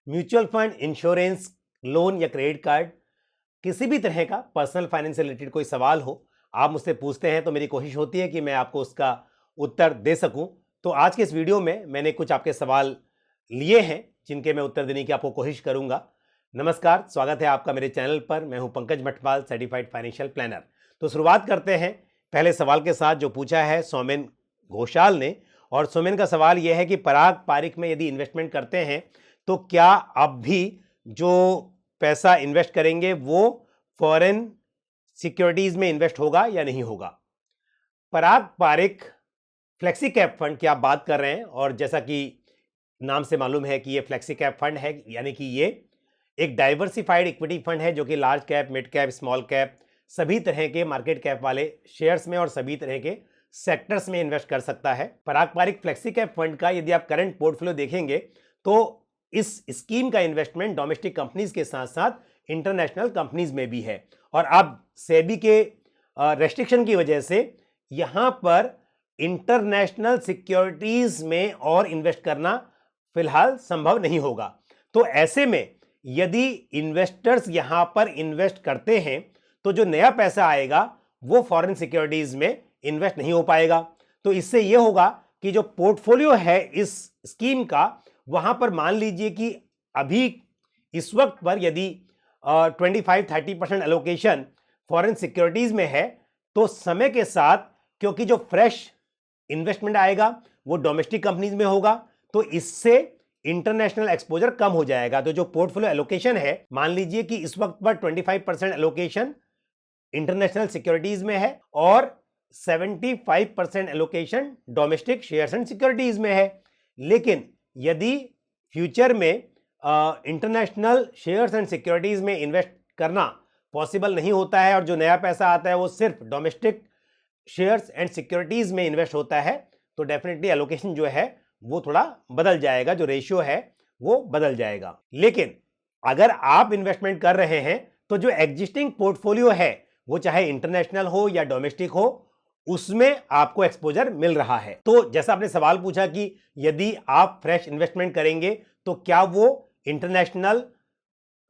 Mutual fund, insurance, loan या credit card, किसी भी तरह का पर्सनल फाइनेंस से रिलेटेड कोई सवाल हो, आप मुझसे पूछते हैं तो मेरी कोशिश होती है कि मैं आपको उसका उत्तर दे सकूं। तो आज के इस वीडियो में मैंने कुछ आपके सवाल लिए हैं जिनके मैं उत्तर देने की आपको कोशिश करूंगा। नमस्कार, स्वागत है आपका मेरे चैनल पर। मैं हूं Pankaj Mathpal, certified financial planner. तो शुरुआत करते हैं पहले सवाल के साथ जो पूछा है सौमेन घोषाल ने। और सौमेन का सवाल यह है कि पराग पारिक में यदि इन्वेस्टमेंट करते हैं तो क्या अब भी जो पैसा इन्वेस्ट करेंगे वो फॉरेन सिक्योरिटीज में इन्वेस्ट होगा या नहीं होगा। पराग पारिक फ्लेक्सी कैप फंड की आप बात कर रहे हैं, और जैसा कि नाम से मालूम है कि ये फ्लेक्सी कैप फंड है, यानी कि ये एक डाइवर्सिफाइड इक्विटी फंड है जो कि large cap, mid cap, small cap, सभी तरह के मार्केट कैप वाले शेयर्स में और सभी तरह के सेक्टर्स में इन्वेस्ट कर सकता है। पराग पारिक फ्लेक्सी कैप फंड का यदि आप करंट पोर्टफोलियो देखेंगे तो इस स्कीम का इन्वेस्टमेंट डोमेस्टिक कंपनीज के साथ साथ इंटरनेशनल कंपनीज में भी है। और अब सेबी के रेस्ट्रिक्शन की वजह से यहां पर इंटरनेशनल सिक्योरिटीज में और इन्वेस्ट करना फिलहाल संभव नहीं होगा। तो ऐसे में यदि इन्वेस्टर्स यहां पर इन्वेस्ट करते हैं तो जो नया पैसा आएगा वो फॉरेन सिक्योरिटीज में इन्वेस्ट नहीं हो पाएगा। तो इससे यह होगा कि जो पोर्टफोलियो है इस स्कीम का, वहां पर मान लीजिए कि अभी इस वक्त पर यदि 25-30% एलोकेशन फॉरेन सिक्योरिटीज में है, तो समय के साथ क्योंकि जो फ्रेश इन्वेस्टमेंट आएगा वो डोमेस्टिक कंपनीज में होगा, तो इससे इंटरनेशनल एक्सपोजर कम हो जाएगा। तो जो पोर्टफोलियो एलोकेशन है, मान लीजिए कि इस वक्त पर 25% एलोकेशन इंटरनेशनल सिक्योरिटीज में है और 75% allocation domestic shares and securities में है। लेकिन यदि फ्यूचर में इंटरनेशनल शेयर्स एंड सिक्योरिटीज में इन्वेस्ट करना पॉसिबल नहीं होता है और जो नया पैसा आता है वो सिर्फ डोमेस्टिक शेयर्स एंड सिक्योरिटीज में इन्वेस्ट होता है, तो डेफिनेटली एलोकेशन जो है वो थोड़ा बदल जाएगा, जो रेशियो है वो बदल जाएगा। लेकिन अगर आप इन्वेस्टमेंट कर रहे हैं तो जो एग्जिस्टिंग पोर्टफोलियो है वो चाहे इंटरनेशनल हो या डोमेस्टिक हो, उसमें आपको एक्सपोजर मिल रहा है। तो जैसा आपने सवाल पूछा कि यदि आप फ्रेश इन्वेस्टमेंट करेंगे तो क्या वो इंटरनेशनल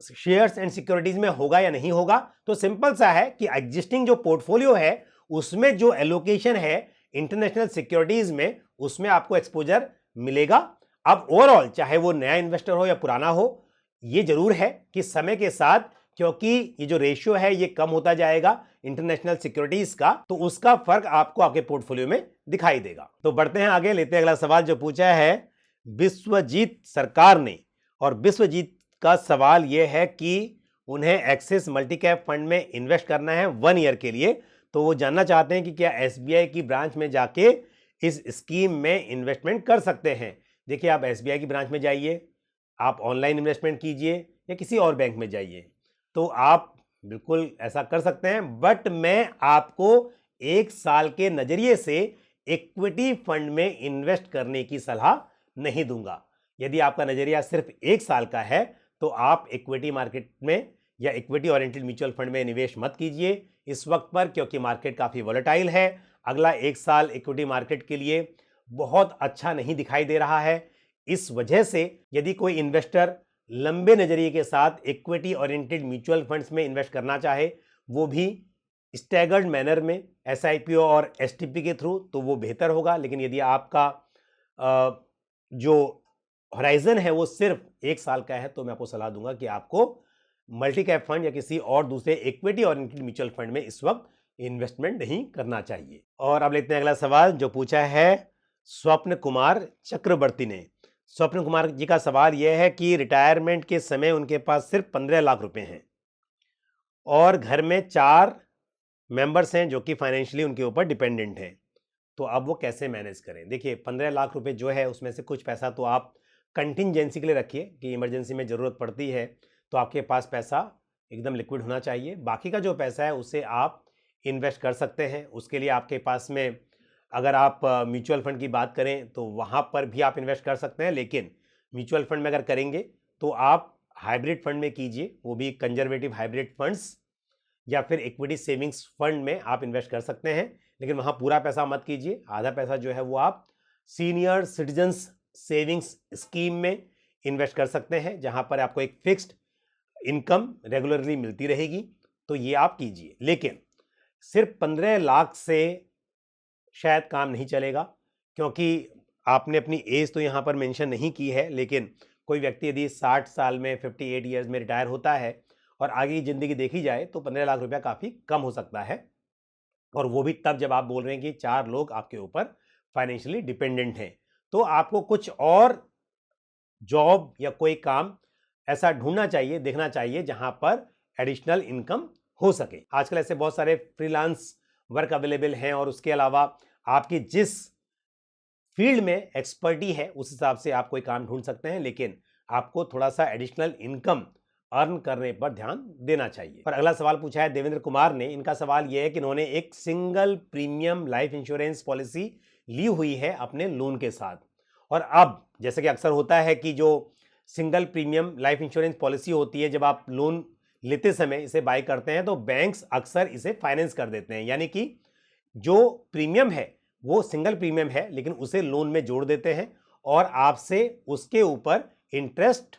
शेयर्स एंड सिक्योरिटीज में होगा या नहीं होगा, तो सिंपल सा है कि एग्जिस्टिंग जो पोर्टफोलियो है उसमें जो एलोकेशन है इंटरनेशनल सिक्योरिटीज में, उसमें आपको एक्सपोजर मिलेगा। अब ओवरऑल चाहे वो नया इन्वेस्टर हो या पुराना हो, ये जरूर है कि समय के साथ, क्योंकि ये जो रेशियो है ये कम होता जाएगा इंटरनेशनल सिक्योरिटीज का, तो उसका फर्क आपको आपके पोर्टफोलियो में दिखाई देगा। तो बढ़ते हैं आगे, लेते हैं अगला सवाल जो पूछा है विश्वजीत सरकार ने। और विश्वजीत का सवाल यह है कि उन्हें एक्सिस मल्टी कैप फंड में इन्वेस्ट करना है 1 ईयर के लिए। तो वो जानना चाहते हैं कि क्या एसबीआई की ब्रांच में जाके इस स्कीम में इन्वेस्टमेंट कर सकते हैं। देखिए, आप एसबीआई की ब्रांच में जाइए, आप ऑनलाइन इन्वेस्टमेंट कीजिए या किसी और बैंक में जाइए, तो आप बिल्कुल ऐसा कर सकते हैं। बट मैं आपको 1 साल के नजरिए से इक्विटी फंड में इन्वेस्ट करने की सलाह नहीं दूंगा। यदि आपका नजरिया सिर्फ 1 साल का है तो आप इक्विटी मार्केट में या इक्विटी ओरिएंटेड म्यूचुअल फंड में निवेश मत कीजिए इस वक्त पर, क्योंकि मार्केट काफी वोलेटाइल है। अगला 1 साल इक्विटी मार्केट के लिए बहुत अच्छा नहीं दिखाई दे रहा है। इस वजह से यदि कोई इन्वेस्टर लंबे नजरिए के साथ इक्विटी ओरिएंटेड म्यूचुअल फंड्स में इन्वेस्ट करना चाहे, वो भी स्टैगर्ड मैनर में एसआईपीओ और एसटीपी के थ्रू, तो वो बेहतर होगा। लेकिन यदि आपका जो होराइजन है वो सिर्फ 1 साल का है, तो मैं आपको सलाह दूंगा कि आपको मल्टी कैप फंड या किसी और दूसरे इक्विटी ओरिएंटेड म्यूचुअल फंड में इस वक्त इन्वेस्टमेंट नहीं करना चाहिए। और अब लेते हैं अगला सवाल जो पूछा है स्वप्न कुमार चक्रवर्ती ने। स्वप्न कुमार जी का सवाल यह है कि रिटायरमेंट के समय उनके पास सिर्फ 15 लाख रुपए हैं और घर में 4 मेंबर्स हैं जो कि फाइनेंशियली उनके ऊपर डिपेंडेंट हैं। तो अब वो कैसे मैनेज करें। देखिए, 15 लाख रुपए जो है उसमें से कुछ पैसा तो आप कंटिंजेंसी के लिए रखिए कि इमरजेंसी में ज़रूरत पड़ती है तो आपके पास पैसा एकदम लिक्विड होना चाहिए। बाकी का जो पैसा है उसे आप इन्वेस्ट कर सकते हैं। उसके लिए आपके पास में, अगर आप म्यूचुअल फंड की बात करें तो वहाँ पर भी आप इन्वेस्ट कर सकते हैं, लेकिन म्यूचुअल फंड में अगर करेंगे तो आप हाइब्रिड फंड में कीजिए, वो भी कंजर्वेटिव हाइब्रिड फंड्स, या फिर इक्विटी सेविंग्स फंड में आप इन्वेस्ट कर सकते हैं। लेकिन वहाँ पूरा पैसा मत कीजिए, आधा पैसा जो है वो आप सीनियर सिटीजन्स सेविंग्स स्कीम में इन्वेस्ट कर सकते हैं जहां पर आपको एक फिक्स्ड इनकम रेगुलरली मिलती रहेगी, तो ये आप कीजिए। लेकिन सिर्फ 15 लाख से शायद काम नहीं चलेगा, क्योंकि आपने अपनी एज तो यहाँ पर मेंशन नहीं की है, लेकिन कोई व्यक्ति यदि 60 साल में 58 ईयर्स में रिटायर होता है और आगे की ज़िंदगी देखी जाए तो 15 लाख रुपया काफ़ी कम हो सकता है, और वो भी तब जब आप बोल रहे हैं कि 4 लोग आपके ऊपर फाइनेंशियली डिपेंडेंट हैं। तो आपको कुछ और जॉब या कोई काम ऐसा ढूंढना चाहिए, देखना चाहिए जहां पर एडिशनल इनकम हो सके। आजकल ऐसे बहुत सारे फ्रीलांस वर्क अवेलेबल हैं, और उसके अलावा आपकी जिस फील्ड में एक्सपर्टी है उस हिसाब से आप कोई काम ढूंढ सकते हैं, लेकिन आपको थोड़ा सा एडिशनल इनकम अर्न करने पर ध्यान देना चाहिए। पर अगला सवाल पूछा है देवेंद्र कुमार ने। इनका सवाल यह है कि इन्होंने एक single premium life insurance policy ली हुई है अपने लोन के साथ, और अब जैसे कि अक्सर होता है कि जो single premium life insurance policy होती है, जब आप लोन लेते समय इसे बाय करते हैं तो बैंक्स अक्सर इसे फाइनेंस कर देते हैं, यानी कि जो प्रीमियम है वो सिंगल प्रीमियम है, लेकिन उसे लोन में जोड़ देते हैं और आपसे उसके ऊपर इंटरेस्ट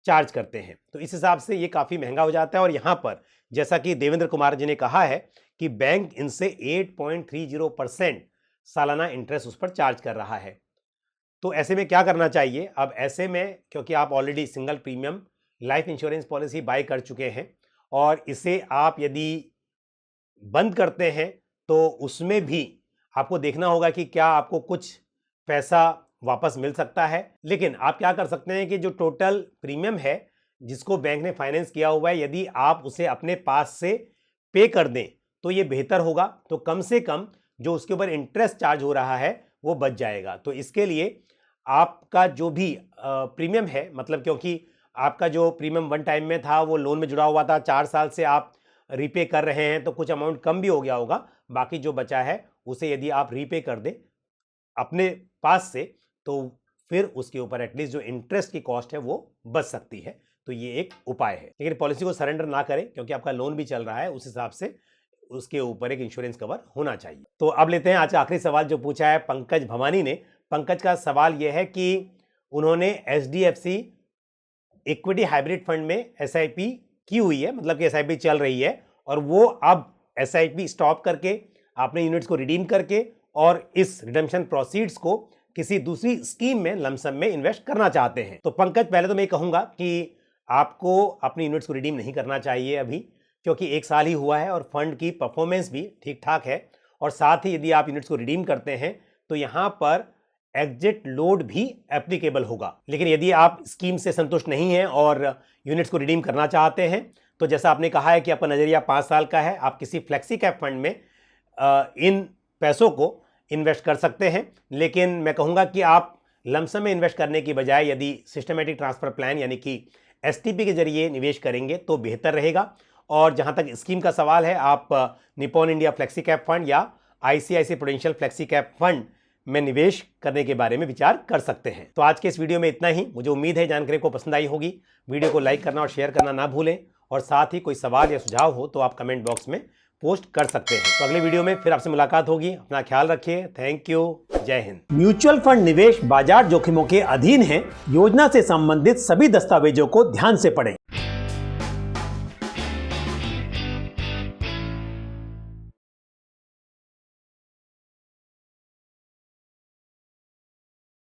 चार्ज करते हैं। तो इस हिसाब से ये काफ़ी महंगा हो जाता है, और यहाँ पर जैसा कि देवेंद्र कुमार जी ने कहा है कि बैंक इनसे 8.30% सालाना इंटरेस्ट उस पर चार्ज कर रहा है। तो ऐसे में क्या करना चाहिए? अब ऐसे में क्योंकि आप already single premium life insurance policy bye कर चुके हैं, और इसे आप यदि बंद करते हैं तो उसमें भी आपको देखना होगा कि क्या आपको कुछ पैसा वापस मिल सकता है। लेकिन आप क्या कर सकते हैं कि जो टोटल प्रीमियम है जिसको बैंक ने फाइनेंस किया हुआ है, यदि आप उसे अपने पास से पे कर दें तो ये बेहतर होगा। तो कम से कम जो उसके ऊपर इंटरेस्ट चार्ज हो रहा है वो बच जाएगा। तो इसके लिए आपका जो भी प्रीमियम है, मतलब क्योंकि आपका जो प्रीमियम वन टाइम में था वो लोन में जुड़ा हुआ था, 4 साल से आप रीपे कर रहे हैं, तो कुछ अमाउंट कम भी हो गया होगा। बाकी जो बचा है उसे यदि आप रीपे कर दें अपने पास से, तो फिर उसके ऊपर एटलीस्ट जो इंटरेस्ट की कॉस्ट है वो बच सकती है। तो ये एक उपाय है। लेकिन पॉलिसी को सरेंडर ना करें, क्योंकि आपका लोन भी चल रहा है, उस हिसाब से उसके ऊपर एक इंश्योरेंस कवर होना चाहिए। तो अब लेते हैं आज का आखिरी सवाल जो पूछा है पंकज भवानी ने। पंकज का सवाल यह है कि उन्होंने HDFC इक्विटी हाइब्रिड फंड में SIP की हुई है, मतलब कि SIP चल रही है, और वो अब SIP स्टॉप करके अपने यूनिट्स को रिडीम करके और इस रिडेम्पशन प्रोसीड्स को किसी दूसरी स्कीम में लमसम में इन्वेस्ट करना चाहते हैं। तो पंकज, पहले तो मैं कहूंगा कि आपको अपनी यूनिट्स को रिडीम नहीं करना चाहिए अभी, क्योंकि 1 साल ही हुआ है और फंड की परफॉर्मेंस भी ठीक ठाक है, और साथ ही यदि आप यूनिट्स को रिडीम करते हैं तो यहां पर एग्जिट लोड भी एप्लीकेबल होगा। लेकिन यदि आप स्कीम से संतुष्ट नहीं हैं और यूनिट्स को रिडीम करना चाहते हैं, तो जैसा आपने कहा है कि आपका नजरिया 5 साल का है, आप किसी फ्लेक्सी कैप फंड में इन पैसों को इन्वेस्ट कर सकते हैं। लेकिन मैं कहूँगा कि आप लमसम में इन्वेस्ट करने की बजाय यदि सिस्टमेटिक ट्रांसफर प्लान यानी कि STP के जरिए निवेश करेंगे तो बेहतर रहेगा। और जहाँ तक स्कीम का सवाल है, आप Nippon India flexi cap fund या ICICI prudential flexi cap fund में निवेश करने के बारे में विचार कर सकते हैं। तो आज के इस वीडियो में इतना ही। मुझे उम्मीद है जानकारी को पसंद आई होगी। वीडियो को लाइक करना और शेयर करना ना भूलें, और साथ ही कोई सवाल या सुझाव हो तो आप कमेंट बॉक्स में पोस्ट कर सकते हैं। तो अगले वीडियो में फिर आपसे मुलाकात होगी। अपना ख्याल रखिए। Thank you. जय हिंद। म्यूचुअल फंड निवेश बाजार जोखिमों के अधीन है। योजना से संबंधित सभी दस्तावेजों को ध्यान से पढ़ें।